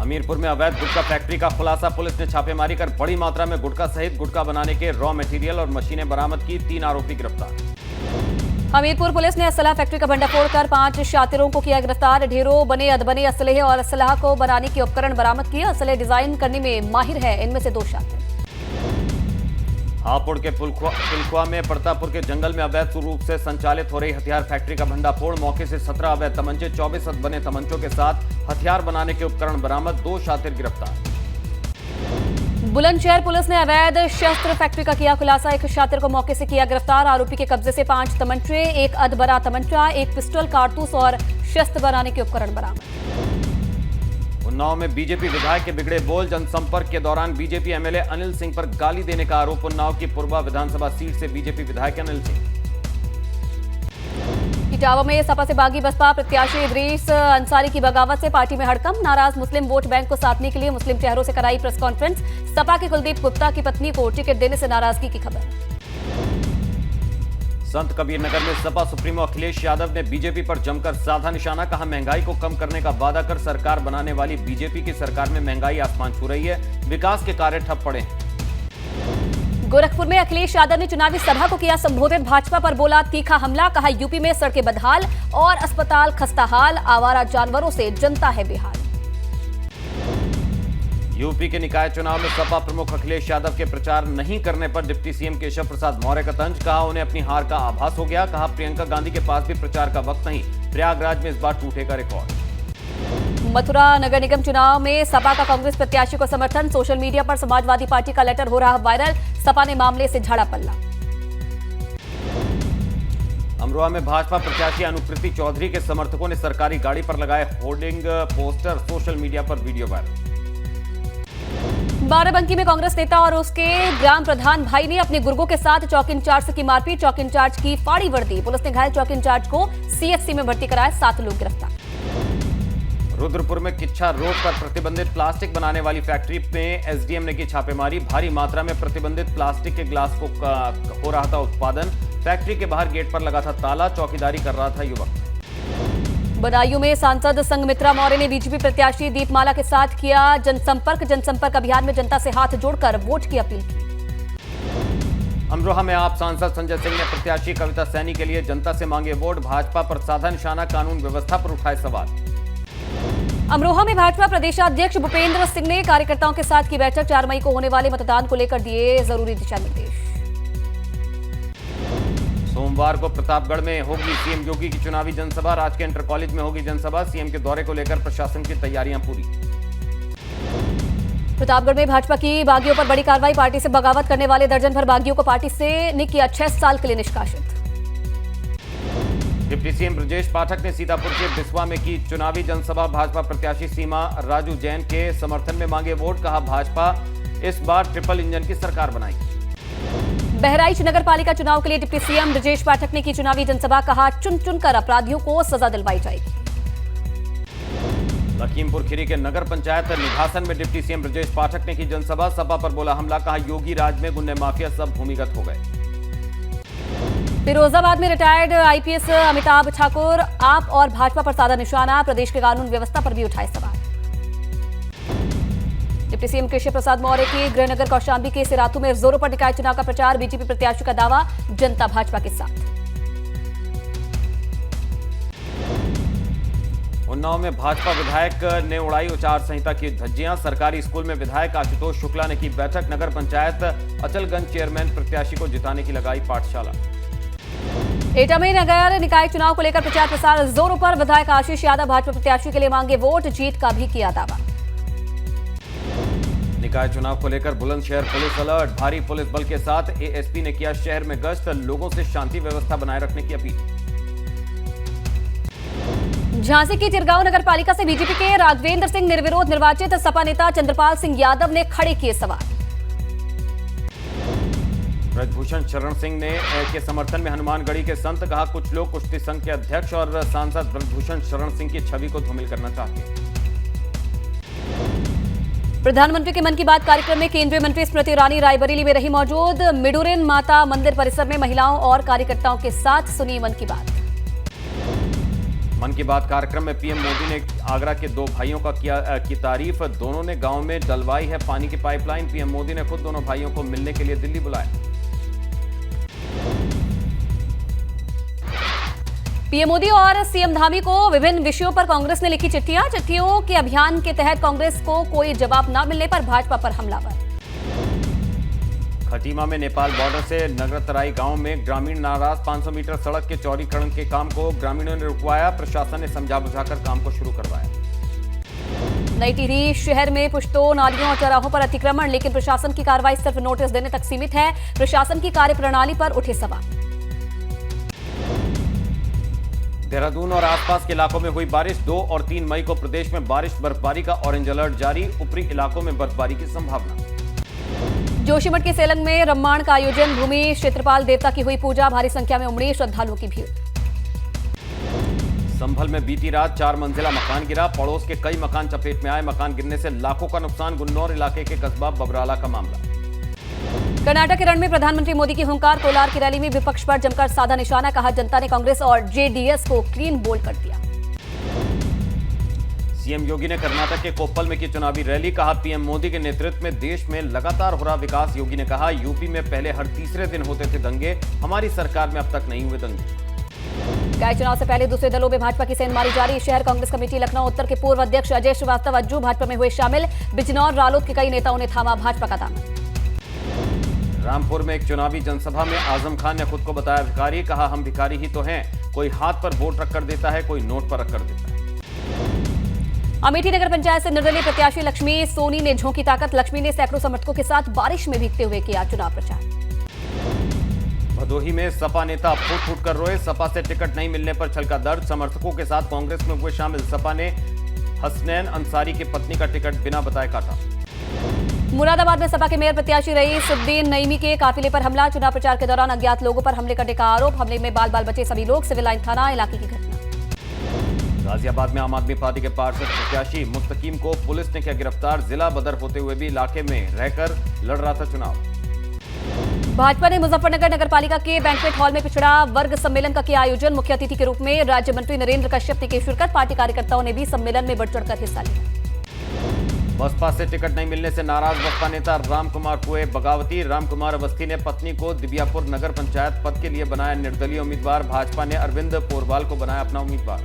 हमीरपुर में अवैध गुटखा फैक्ट्री का खुलासा, पुलिस ने छापेमारी कर बड़ी मात्रा में गुटखा सहित गुटखा बनाने के रॉ मटेरियल और मशीनें बरामद की, 3 आरोपी गिरफ्तार। हमीरपुर पुलिस ने असलहा फैक्ट्री का भंडाफोड़ कर 5 शातिरों को किया गिरफ्तार। ढेरों बने अदबने असलहे और असलहा को बनाने के उपकरण बरामद किए। असलहे डिजाइन करने में माहिर है इनमें से 2 शातिर। हापुड़ के पिलखुआ में परतापुर के जंगल में अवैध रूप से संचालित हो रही हथियार फैक्ट्री का भंडाफोड़, मौके से 17 अवैध तमंचे, 24 बने तमंचों के साथ हथियार बनाने के उपकरण बरामद, 2 शातिर गिरफ्तार। बुलंदशहर पुलिस ने अवैध शस्त्र फैक्ट्री का किया खुलासा, 1 शातिर को मौके से किया गिरफ्तार। आरोपी के कब्जे से 5 तमंचे, 1 अधबरा तमंचा, 1 पिस्टल, कारतूस और शस्त्र बनाने के उपकरण बरामद। उन्नाव में बीजेपी विधायक के बिगड़े बोल, जनसंपर्क के दौरान बीजेपी एमएलए अनिल सिंह पर गाली देने का आरोप। उन्नाव की पूर्वा विधानसभा सीट से बीजेपी विधायक अनिल सिंह। इटावा में सपा से बागी बसपा प्रत्याशी इदरीस अंसारी की बगावत से पार्टी में हड़कंप, नाराज मुस्लिम वोट बैंक को साधने के लिए मुस्लिम चेहरों से कराई प्रेस कॉन्फ्रेंस। सपा के कुलदीप गुप्ता की पत्नी को टिकट देने से नाराजगी की खबर। संत कबीर नगर में सपा सुप्रीमो अखिलेश यादव ने बीजेपी पर जमकर साधा निशाना, कहा महंगाई को कम करने का वादा कर सरकार बनाने वाली बीजेपी की सरकार में महंगाई आसमान छू रही है, विकास के कार्य ठप पड़े हैं। गोरखपुर में अखिलेश यादव ने चुनावी सभा को किया संबोधित, भाजपा पर बोला तीखा हमला, कहा यूपी में सड़कें बदहाल और अस्पताल खस्ताहाल, आवारा जानवरों से जनता है बेहाल। यूपी के निकाय चुनाव में सपा प्रमुख अखिलेश यादव के प्रचार नहीं करने पर डिप्टी सीएम केशव प्रसाद मौर्य का तंज, कहा उन्हें अपनी हार का आभास हो गया, कहा प्रियंका गांधी के पास भी प्रचार का वक्त नहीं, प्रयागराज में इस बार टूटेगा रिकॉर्ड। मथुरा नगर निगम चुनाव में सपा का कांग्रेस प्रत्याशी को समर्थन, सोशल मीडिया पर समाजवादी पार्टी का लेटर हो रहा वायरल, सपा ने मामले से झाड़ा पल्ला। अमरोहा में भाजपा प्रत्याशी अनुकृति चौधरी के समर्थकों ने सरकारी गाड़ी पर लगाए होर्डिंग पोस्टर, सोशल मीडिया पर वीडियो वायरल। बाराबंकी में कांग्रेस नेता और उसके ग्राम प्रधान भाई ने अपने गुर्गों के साथ चौक इंचार्ज से की मारपीट, चौक इंचार्ज की फाड़ी वर्दी, पुलिस ने घायल चौक इंचार्ज को सीएचसी में भर्ती कराया, 7 लोग गिरफ्तार। रुद्रपुर में किच्छा रोड पर प्रतिबंधित प्लास्टिक बनाने वाली फैक्ट्री में एसडीएम ने की छापेमारी, भारी मात्रा में प्रतिबंधित प्लास्टिक के ग्लास को हो रहा था उत्पादन, फैक्ट्री के बाहर गेट पर लगा था ताला, चौकीदारी कर रहा था युवक। बदायूं में सांसद संघमित्रा मौर्य ने बीजेपी प्रत्याशी दीपमाला के साथ किया जनसंपर्क अभियान में जनता से हाथ जोड़कर वोट की अपील की। अमरोहा में आप सांसद संजय सिंह ने प्रत्याशी कविता सैनी के लिए जनता से मांगे वोट, भाजपा पर साधा निशाना, कानून व्यवस्था पर उठाए सवाल। अमरोहा में भाजपा प्रदेशाध्यक्ष भूपेंद्र सिंह ने कार्यकर्ताओं के साथ की बैठक, 4 मई को होने वाले मतदान को लेकर दिए जरूरी दिशा निर्देश। सोमवार को प्रतापगढ़ में होगी सीएम योगी की चुनावी जनसभा, राजकीय इंटर कॉलेज में होगी जनसभा, सीएम के दौरे को लेकर प्रशासन की तैयारियां पूरी। प्रतापगढ़ में भाजपा की बागियों पर बड़ी कार्रवाई, पार्टी से बगावत करने वाले दर्जन भर बागियों को पार्टी से ने किया 6 साल के लिए निष्कासित। डिप्टी सीएम ब्रजेश पाठक ने सीतापुर के बिस्वा में की चुनावी जनसभा, भाजपा प्रत्याशी सीमा राजू जैन के समर्थन में मांगे वोट, कहा भाजपा इस बार ट्रिपल इंजन की सरकार बनाई। बहराइच नगर पालिका चुनाव के लिए डिप्टी सीएम ब्रजेश पाठक ने की चुनावी जनसभा, कहा चुन चुनकर अपराधियों को सजा दिलवाई जाएगी। लखीमपुर खीरी के नगर पंचायत निघासन में डिप्टी सीएम ब्रजेश पाठक ने की जनसभा, सपा पर बोला हमला, कहा योगी राज में गुंडे माफिया सब भूमिगत हो गए। फिरोजाबाद में रिटायर्ड आईपीएस अमिताभ ठाकुर आप और भाजपा पर साधा निशाना, प्रदेश के कानून व्यवस्था पर भी उठाए सवाल। डिप्टी सीएम केशव प्रसाद मौर्य की गृहनगर कौशांबी के सिराथू में जोरों पर निकाय चुनाव का प्रचार, बीजेपी प्रत्याशी का दावा, जनता भाजपा के साथ। उन्नाव में भाजपा विधायक ने उड़ाई आचार संहिता की धज्जियां, सरकारी स्कूल में विधायक आशुतोष शुक्ला ने की बैठक, नगर पंचायत अचलगंज चेयरमैन प्रत्याशी को जिताने की लगाई पाठशाला। एटा में नगर निकाय चुनाव को लेकर प्रचार प्रसार जोरों पर, विधायक आशीष यादव भाजपा प्रत्याशी के लिए मांगे वोट, जीत का भी किया दावा। निकाय चुनाव को लेकर बुलंदशहर पुलिस अलर्ट, भारी पुलिस बल के साथ एएसपी ने किया शहर में गश्त, लोगों से शांति व्यवस्था बनाए रखने की अपील। झांसी की चिरगांव नगर पालिका से बीजेपी के राघवेंद्र सिंह निर्विरोध निर्वाचित, सपा नेता चंद्रपाल सिंह यादव ने खड़े किए सवाल। ब्रजभूषण शरण सिंह ने के समर्थन में हनुमानगढ़ी के संत, कहा कुछ लोग कुश्ती संघ के अध्यक्ष और सांसद ब्रजभूषण शरण सिंह की छवि को धूमिल करना चाहते हैं। प्रधानमंत्री के मन की बात कार्यक्रम में केंद्रीय मंत्री स्मृति ईरानी रायबरेली में रही मौजूद, मिडुरिन माता मंदिर परिसर में महिलाओं और कार्यकर्ताओं के साथ सुनी मन की बात। मन की बात कार्यक्रम में पीएम मोदी ने आगरा के दो भाइयों का की तारीफ। दोनों ने गांव में डलवाई है पानी की पाइपलाइन। पीएम मोदी ने खुद दोनों भाइयों को मिलने के लिए दिल्ली बुलाया। पीएम मोदी और सीएम धामी को विभिन्न विषयों पर कांग्रेस ने लिखी चिट्ठियों के अभियान के तहत कांग्रेस को कोई जवाब न मिलने पर भाजपा पर हमलावर। खटीमा में नेपाल बॉर्डर से नगरतराई गांव में ग्रामीण नाराज। 500 मीटर सड़क के चौड़ीकरण के काम को ग्रामीणों ने रुकवाया। प्रशासन ने समझा बुझाकर काम को शुरू करवाया। नई टिहरी शहर में पुश्तो नालियों और चौराहों पर अतिक्रमण, लेकिन प्रशासन की कार्रवाई सिर्फ नोटिस देने तक सीमित है। प्रशासन की कार्यप्रणाली पर उठे सवाल। देहरादून और आसपास के इलाकों में हुई बारिश। 2 और 3 मई को प्रदेश में बारिश बर्फबारी का ऑरेंज अलर्ट जारी। ऊपरी इलाकों में बर्फबारी की संभावना। जोशीमठ के सेलंग में रम्माण का आयोजन। भूमि क्षेत्रपाल देवता की हुई पूजा। भारी संख्या में उमड़ी श्रद्धालुओं की भीड़। संभल में बीती रात 4 मंजिला मकान गिरा। पड़ोस के कई मकान चपेट में आए। मकान गिरने से लाखों का नुकसान। गुन्नौर इलाके के कस्बा बबराला का मामला। कर्नाटक के रण में प्रधानमंत्री मोदी की हुंकार। कोलार की रैली में विपक्ष पर जमकर साधा निशाना। कहा जनता ने कांग्रेस और जेडीएस को क्लीन बोल्ड कर दिया। सीएम योगी ने कर्नाटक के कोप्पल में की चुनावी रैली। कहा पीएम मोदी के नेतृत्व में देश में लगातार हो रहा विकास। योगी ने कहा यूपी में पहले हर तीसरे दिन होते थे दंगे। हमारी सरकार में अब तक नहीं हुए दंगे। गाय चुनाव से पहले दूसरे दलों में भाजपा की सेंधमारी जारी। शहर कांग्रेस कमेटी लखनऊ उत्तर के पूर्व अध्यक्ष अजय श्रीवास्तव अज्जू भाजपा में हुए शामिल। बिजनौर रालोद के कई नेताओं ने थामा भाजपा का दामन। रामपुर में एक चुनावी जनसभा में आजम खान ने खुद को बताया भिखारी। कहा हम भिखारी ही तो हैं। कोई हाथ पर वोट रख कर देता है, कोई नोट पर रख कर देता है। अमेठी नगर पंचायत से निर्दलीय प्रत्याशी लक्ष्मी सोनी ने झोंकी ताकत। लक्ष्मी ने सैकड़ों समर्थकों के साथ बारिश में भीगते हुए किया चुनाव प्रचार। भदोही में सपा नेता फूट फूट कर रोए। सपा से टिकट नहीं मिलने पर छलका दर्द। समर्थकों के साथ कांग्रेस में हुए शामिल। सपा ने हसनैन अंसारी की पत्नी का टिकट बिना बताए काटा। मुरादाबाद में सपा के मेयर प्रत्याशी रईसुद्दीन नईमी के काफिले पर हमला। चुनाव प्रचार के दौरान अज्ञात लोगों पर हमले करने का आरोप। हमले में बाल बाल बचे सभी लोग। सिविल लाइन थाना इलाके की घटना। गाजियाबाद में आम आदमी पार्टी के पार्षद प्रत्याशी मुस्तकीम को पुलिस ने किया गिरफ्तार। जिला बदर होते हुए भी इलाके में रहकर लड़ रहा था चुनाव। भाजपा ने मुजफ्फरनगर नगरपालिका के बैंक्वेट हॉल में पिछड़ा वर्ग सम्मेलन का किया आयोजन। मुख्य अतिथि के रूप में राज्य मंत्री नरेंद्र कश्यप ने की शिरकत। पार्टी कार्यकर्ताओं ने भी सम्मेलन में बढ़ चढ़कर हिस्सा लिया। बसपा से टिकट नहीं मिलने से नाराज बसपा नेता रामकुमार हुए बगावती। रामकुमार अवस्थी ने पत्नी को दिबियापुर नगर पंचायत पद के लिए बनाया निर्दलीय उम्मीदवार। भाजपा ने अरविंद पोरवाल को बनाया अपना उम्मीदवार।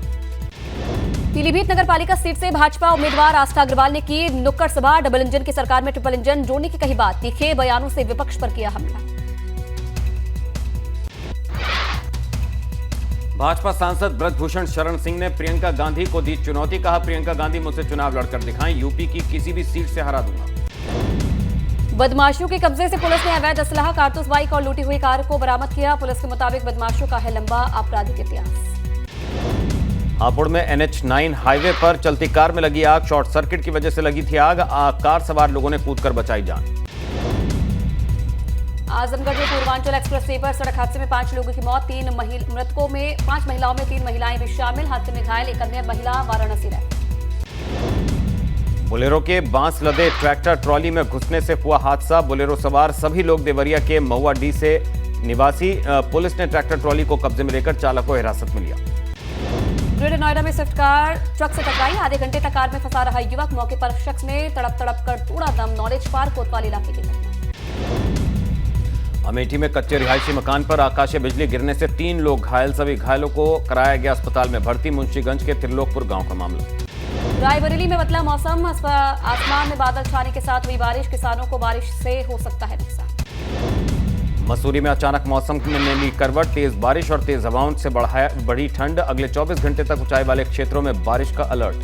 पीलीभीत नगरपालिका सीट से भाजपा उम्मीदवार आस्था अग्रवाल ने की नुक्कड़ सभा। डबल इंजन की सरकार में ट्रिपल इंजन जोड़ने की कही बात। तीखे बयानों से विपक्ष पर किया हमला। भाजपा सांसद ब्रजभूषण शरण सिंह ने प्रियंका गांधी को दी चुनौती। कहा प्रियंका गांधी मुझसे चुनाव लड़कर दिखाएं। यूपी की किसी भी सीट से हरा दूंगा। बदमाशों के कब्जे से पुलिस ने अवैध असलाह, कारतूस बाइक और लूटी हुई कार को बरामद किया। पुलिस के मुताबिक बदमाशों का है लंबा आपराधिक इतिहास। हापुड़ में NH9 हाईवे पर चलती कार में लगी आग। शॉर्ट सर्किट की वजह से लगी थी आग। कार सवार लोगों ने कूदकर बचाई जान। आजमगढ़ में पूर्वांचल एक्सप्रेसवे पर सड़क हादसे में 5 लोगों की मौत। 3 मृतकों में 5 महिलाओं में 3 महिलाएं भी शामिल। हादसे में घायल एक अन्य महिला वाराणसी रहती। बोलेरो के बांस लदे ट्रैक्टर ट्रॉली में घुसने से हुआ हादसा। बोलेरो सवार सभी लोग देवरिया के महुआ डी से निवासी। पुलिस ने ट्रैक्टर ट्रॉली को कब्जे में लेकर चालक को हिरासत में लिया। ग्रेटर नोएडा में स्विफ्ट कार ट्रक से टकराई। आधे घंटे तक कार में फंसा रहा युवक। मौके पर शख्स ने तड़प तड़प कर तोड़ा दम। नॉलेज पार्क कोतवाल इलाके की घटना। अमेठी में कच्चे रिहायशी मकान पर आकाशीय बिजली गिरने से 3 लोग घायल। सभी घायलों को कराया गया अस्पताल में भर्ती। मुंशीगंज के त्रिलोकपुर गांव का मामला। रायबरेली में बदला मौसम। आसमान में बादल छाने के साथ हुई बारिश। किसानों को बारिश से हो सकता है नुकसान। मसूरी में अचानक मौसम ने ली करवट। तेज बारिश और तेज हवाओं से बढ़ी ठंड। अगले 24 घंटे तक ऊंचाई वाले क्षेत्रों में बारिश का अलर्ट।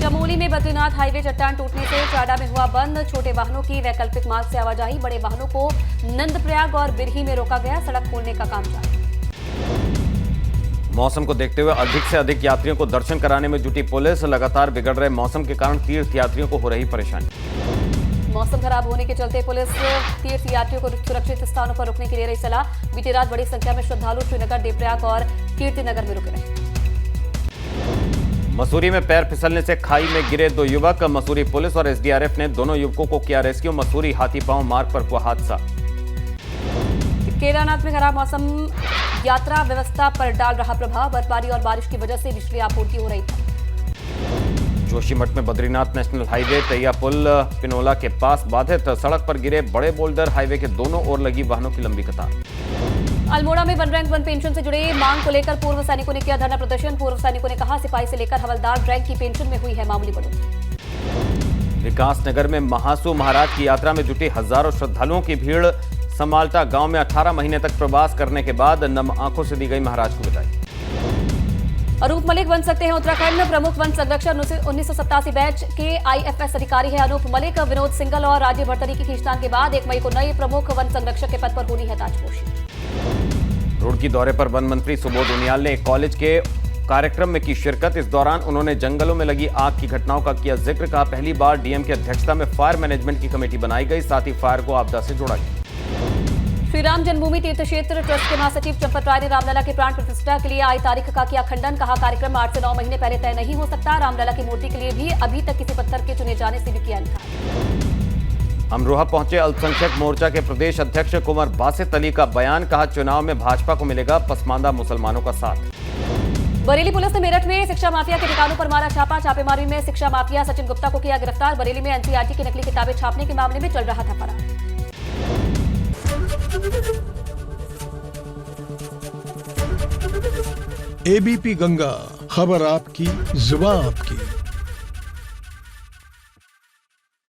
चमोली में बद्रीनाथ हाईवे चट्टान टूटने से चाडा में हुआ बंद। छोटे वाहनों की वैकल्पिक मार्ग से आवाजाही। बड़े वाहनों को नंदप्रयाग और बिरही में रोका गया। सड़क खोलने का काम जारी। मौसम को देखते हुए अधिक से अधिक यात्रियों को दर्शन कराने में जुटी पुलिस। लगातार बिगड़ रहे मौसम के कारण तीर्थ यात्रियों को हो रही परेशानी। मौसम खराब होने के चलते पुलिस तीर्थ यात्रियों को सुरक्षित स्थानों पर रुकने की दे रही सलाह। बीती रात बड़ी संख्या में श्रद्धालु श्रीनगर, देवप्रयाग और कीर्तिनगर में रुके रहे। मसूरी में पैर फिसलने से खाई में गिरे 2 युवक। मसूरी पुलिस और एसडीआरएफ ने दोनों युवकों को किया रेस्क्यू। मसूरी हाथीपांव मार्ग पर हुआ हादसा। केदारनाथ में खराब मौसम यात्रा व्यवस्था पर डाल रहा प्रभाव। बर्फबारी और बारिश की वजह से बिजली आपूर्ति हो रही थी। जोशीमठ में बद्रीनाथ नेशनल हाईवे तैया पुल पिनोला के पास बाधित। सड़क पर गिरे बड़े बोल्डर। हाईवे के दोनों ओर लगी वाहनों की लंबी कतार। अल्मोड़ा में वन रैंक वन पेंशन से जुड़े मांग को लेकर पूर्व सैनिकों ने किया धरना प्रदर्शन। पूर्व सैनिकों ने कहा, सिपाही से लेकर हवलदार रैंक की पेंशन में हुई है मामूली बढ़ोतरी। विकासनगर में महासू महाराज की यात्रा में जुटी हजारों श्रद्धालुओं की भीड़। समालटा गांव में 18 महीने तक प्रवास करने के बाद नम आंखों से दी गई महाराज को विदाई। अनूप मलिक बन सकते हैं उत्तराखंड प्रमुख वन संरक्षक। 1987 बैच के आईएफएस अधिकारी है अनूप मलिक। विनोद सिंगल और राजीव भरतरी की खींचतान के बाद 1 मई को नए प्रमुख वन संरक्षक के पद पर होनी है ताजपोशी। रुड़की दौरे पर वन मंत्री सुबोध उनियाल ने एक कॉलेज के कार्यक्रम में की शिरकत। इस दौरान उन्होंने जंगलों में लगी आग की घटनाओं का किया जिक्र। कहा, पहली बार डीएम की अध्यक्षता में फायर मैनेजमेंट की कमेटी बनाई गई। साथ ही फायर को आपदा से जोड़ा गया। श्री राम जन्मभूमि तीर्थ क्षेत्र ट्रस्ट के महासचिव चंपत राय ने रामलला की प्राण प्रतिष्ठा के लिए आई तारीख का किया खंडन। कहा, कार्यक्रम 8 से 9 महीने पहले तय नहीं हो सकता। रामलला की मूर्ति के लिए भी अभी तक किसी पत्थर के चुने जाने से भी किया इनकार। अमरोहा पहुंचे अल्पसंख्यक मोर्चा के प्रदेश अध्यक्ष कुंवर बासित अली का बयान। कहा, चुनाव में भाजपा को मिलेगा पसमानदा मुसलमानों का साथ। बरेली पुलिस ने मेरठ में शिक्षा माफिया के ठिकानों पर मारा छापा। छापेमारी में शिक्षा माफिया सचिन गुप्ता को किया गिरफ्तार। बरेली में एनसीईआरटी की नकली किताबें छापने के मामले में चल रहा था फरार। एबीपी गंगा, खबर आपकी, जुबान आपकी।